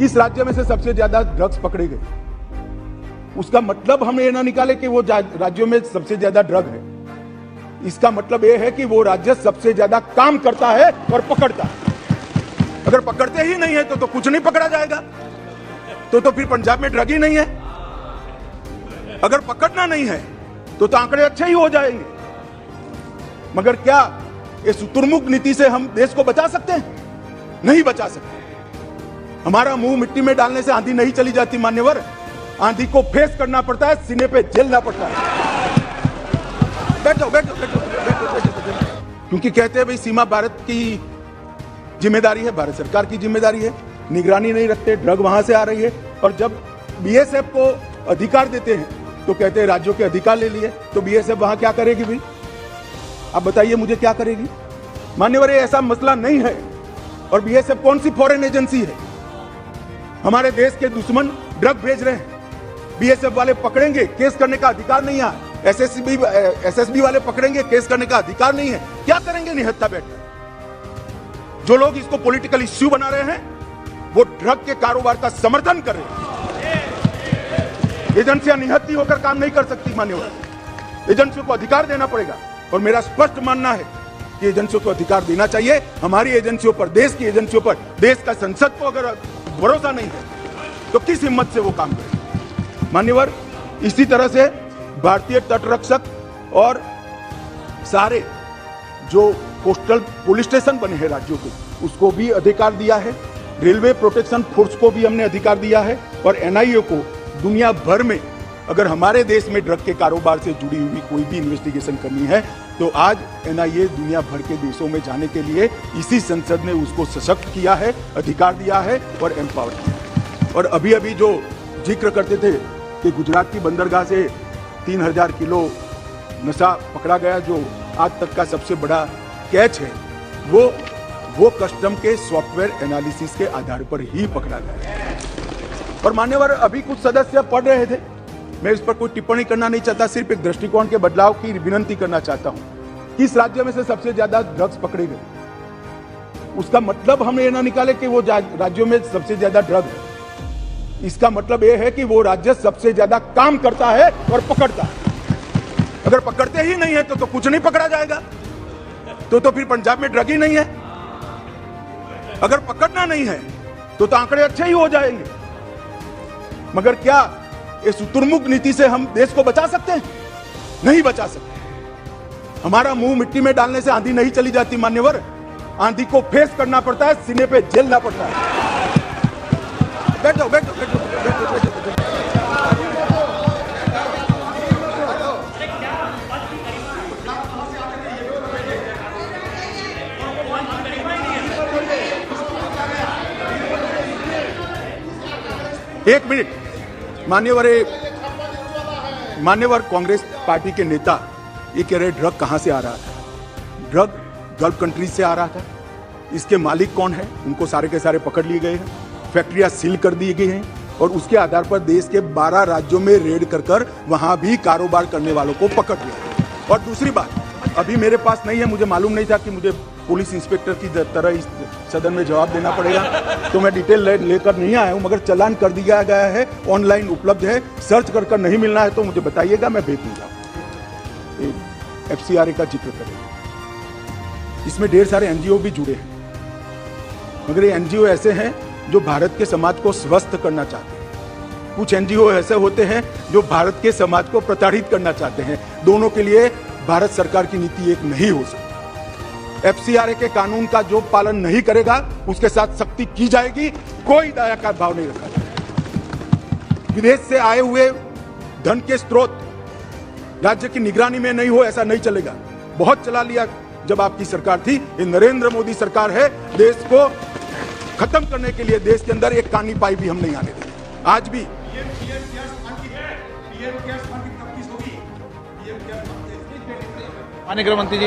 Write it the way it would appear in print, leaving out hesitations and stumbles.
किस राज्य में से सबसे ज्यादा ड्रग्स पकड़े गए, उसका मतलब हम ये ना निकाले कि वो राज्यों में सबसे ज्यादा ड्रग है। इसका मतलब ये है कि वो राज्य सबसे ज्यादा काम करता है और पकड़ता है। अगर पकड़ते ही नहीं है तो कुछ नहीं पकड़ा जाएगा, तो फिर पंजाब में ड्रग ही नहीं है। अगर पकड़ना नहीं है तो आंकड़े अच्छे ही हो जाएंगे। मगर क्या इस शुतुरमुर्ग नीति से हम देश को बचा सकते हैं? नहीं बचा सकते। हमारा मुंह मिट्टी में डालने से आंधी नहीं चली जाती मान्यवर, आंधी को फेस करना पड़ता है, सीने पे झेलना पड़ता है। बैठो बैठो बैठो बैठो बैठो, क्योंकि कहते हैं भाई सीमा भारत की जिम्मेदारी है, भारत सरकार की जिम्मेदारी है, निगरानी नहीं रखते, ड्रग वहां से आ रही है। और जब बीएसएफ को अधिकार देते हैं तो कहते हैं राज्यों के अधिकार ले लिए, तो बीएसएफ वहां क्या करेगी भाई? आप बताइए मुझे क्या करेगी? मान्यवर, ये ऐसा मसला नहीं है। और बीएसएफ कौन सी फॉरेन एजेंसी है? हमारे देश के दुश्मन ड्रग भेज रहे हैं, बीएसएफ वाले पकड़ेंगे, केस करने का अधिकार नहीं है। एसएसबी वाले पकड़ेंगे, केस करने का अधिकार नहीं है। क्या करेंगे निहत्था बैठकर? जो लोग इसको पॉलिटिकल इश्यू बना रहे हैं वो ड्रग के कारोबार का समर्थन कर रहे हैं। एजेंसियां निहत्थी होकर काम नहीं कर सकती मान्यवर, एजेंसियों को अधिकार देना पड़ेगा। और मेरा स्पष्ट मानना है कि एजेंसियों को अधिकार देना चाहिए। हमारी एजेंसियों पर, देश की एजेंसियों पर, देश का संसद को अगर भरोसा नहीं है तो किस हिम्मत से वो काम करे मान्यवर? इसी तरह से भारतीय तटरक्षक और सारे जो कोस्टल पुलिस स्टेशन बने हैं राज्यों के, उसको भी अधिकार दिया है। रेलवे प्रोटेक्शन फोर्स को भी हमने अधिकार दिया है। और एनआईए को दुनिया भर में अगर हमारे देश में ड्रग के कारोबार से जुड़ी हुई कोई भी इन्वेस्टिगेशन करनी है तो आज एनआईए दुनिया भर के देशों में जाने के लिए इसी संसद ने उसको सशक्त किया है, अधिकार दिया है और एम्पावर किया है। और अभी अभी जो जिक्र करते थे कि गुजरात की बंदरगाह से 3000 किलो नशा पकड़ा गया, जो आज तक का सबसे बड़ा कैच है, वो कस्टम के सॉफ्टवेयर एनालिसिस के आधार पर ही पकड़ा गया। और मान्यवर, अभी कुछ सदस्य पढ़ रहे थे, मैं इस पर कोई टिप्पणी करना नहीं चाहता, सिर्फ एक दृष्टिकोण के बदलाव की विनती करना चाहता हूं। किस राज्य में से सबसे ज्यादा ड्रग्स पकड़े गए, उसका मतलब हम ये ना निकाले कि वो राज्यों में सबसे ज्यादा ड्रग है। इसका मतलब यह है कि वो राज्य सबसे ज्यादा काम करता है और पकड़ता है। अगर पकड़ते ही नहीं है तो कुछ नहीं पकड़ा जाएगा, तो फिर पंजाब में ड्रग ही नहीं है। अगर पकड़ना नहीं है तो आंकड़े अच्छे ही हो जाएंगे। मगर क्या इस शुतुरमुर्ग नीति से हम देश को बचा सकते हैं? नहीं बचा सकते। हमारा मुंह मिट्टी में डालने से आंधी नहीं चली जाती मान्यवर, आंधी को फेस करना पड़ता है, सीने पे झेलना पड़ता है। बैठो बैठो बैठो बैठो बैठो बैठो। एक मिनट मान्यवर, कांग्रेस पार्टी के नेता ये कह रहे ड्रग कहां से आ रहा था? ड्रग गल्फ कंट्रीज से आ रहा था। इसके मालिक कौन है? उनको सारे के सारे पकड़ लिए गए हैं, फैक्ट्रियां सील कर दी गई हैं और उसके आधार पर देश के 12 राज्यों में रेड कर वहां भी कारोबार करने वालों को पकड़ लिया। और दूसरी बात, अभी मेरे पास नहीं है, मुझे मालूम नहीं था कि मुझे पुलिस इंस्पेक्टर की तरह इस सदन में जवाब देना पड़ेगा, तो मैं डिटेल लेकर नहीं आया हूं। मगर चालान कर दिया गया है, ऑनलाइन उपलब्ध है, सर्च कर नहीं मिलना है तो मुझे बताइएगा, मैं भेज दूंगा। एफसीआरए का जिक्र करें, इसमें ढेर सारे एनजीओ भी जुड़े हैं, मगर ये एनजीओ ऐसे हैं जो भारत के समाज को स्वस्थ करना चाहते हैं। कुछ एनजीओ ऐसे होते हैं जो भारत के समाज को प्रताड़ित करना चाहते हैं। दोनों के लिए भारत सरकार की नीति एक नहीं हो सकती। एफसीआरए के कानून का जो पालन नहीं करेगा उसके साथ सख्ती की जाएगी, कोई दया का भाव नहीं रखा जाएगा। विदेश से आए हुए धन के स्रोत राज्य की निगरानी में नहीं हो, ऐसा नहीं चलेगा। बहुत चला लिया जब आपकी सरकार थी, ये नरेंद्र मोदी सरकार है, देश को खत्म करने के लिए देश के अंदर एक कानी पाई भी हम नहीं आने देंगे। आज भी माननीय गृह मंत्री जी।